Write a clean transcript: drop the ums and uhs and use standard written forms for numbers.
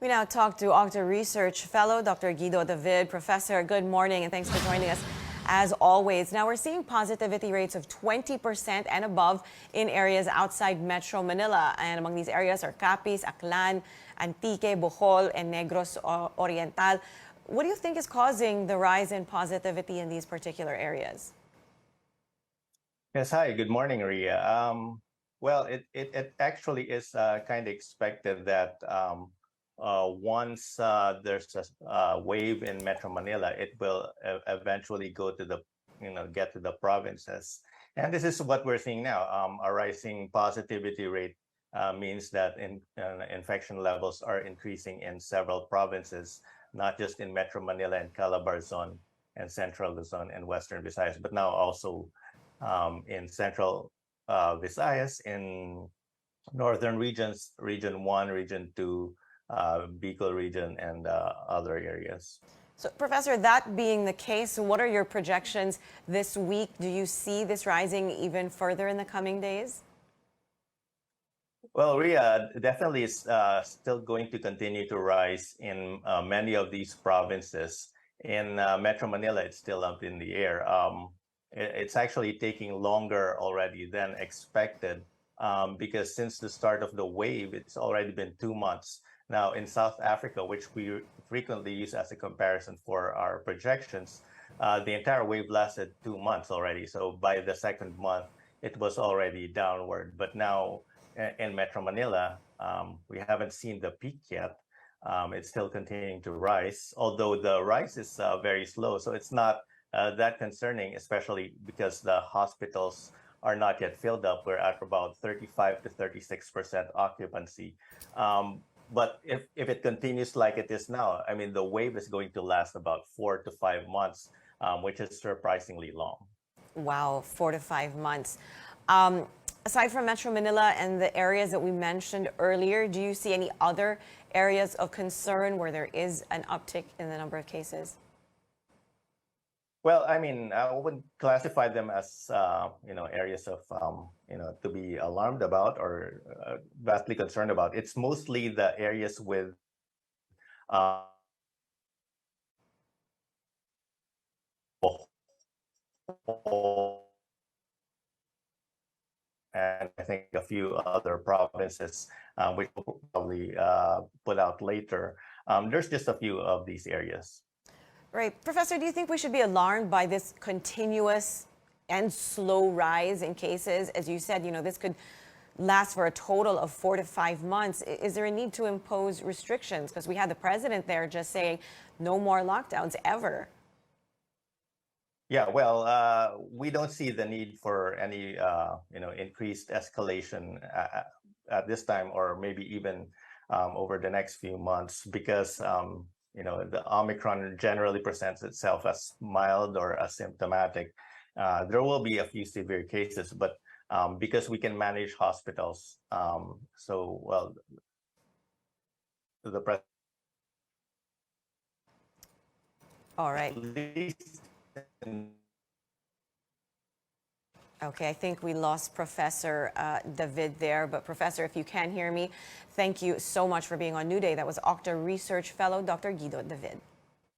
We now talk to OCTA Research Fellow Dr. Guido. Professor, good morning and thanks for joining us as always. Now we're seeing positivity rates of 20% and above in areas outside Metro Manila. And among these areas are Capiz, Aklan, Antique, Bohol, and Negros Oriental. What do you think is causing the rise in positivity in these particular areas? Yes, hi, good morning, Ria. Well, it actually is kind of expected that once there's a wave in Metro Manila, it will eventually go to the, get to the provinces. And this is what we're seeing now. A rising positivity rate means that infection levels are increasing in several provinces, not just in Metro Manila and Calabar zone and Central Luzon and Western Visayas, but now also in Central Visayas, in northern regions, Region 1, Region 2, Bicol region, and other areas. So, Professor, that being the case, what are your projections this week? Do you see this rising even further in the coming days? Well, Ria, definitely is still going to continue to rise in many of these provinces. In Metro Manila, it's still up in the air. It's actually taking longer already than expected because since the start of the wave, it's already been 2 months. Now, in South Africa, which we frequently use as a comparison for our projections, the entire wave lasted 2 months already. So by the second month, it was already downward. But now in Metro Manila, we haven't seen the peak yet. It's still continuing to rise, although the rise is very slow. So it's not that concerning, especially because the hospitals are not yet filled up. We're at about 35 to 36% occupancy. But if it continues like it is now, I mean, the wave is going to last about 4 to 5 months, which is surprisingly long. Wow, 4 to 5 months. Aside from Metro Manila and the areas that we mentioned earlier, do you see any other areas of concern where there is an uptick in the number of cases? Well, I mean, I wouldn't classify them as, areas of, to be alarmed about or vastly concerned about. It's mostly the areas with and I think a few other provinces, which we'll probably put out later. There's just a few of these areas. Right. Professor, do you think we should be alarmed by this continuous and slow rise in cases? As you said, this could last for a total of 4 to 5 months. Is there a need to impose restrictions? Because we had the president there just saying no more lockdowns ever. Yeah, well, we don't see the need for any, increased escalation at this time, or maybe even over the next few months, because the Omicron generally presents itself as mild or asymptomatic. There will be a few severe cases, but because we can manage hospitals, the president. All right. Okay, I think we lost Professor David there, but Professor, if you can hear me, thank you so much for being on New Day. That was OCTA Research Fellow Dr. Guido David.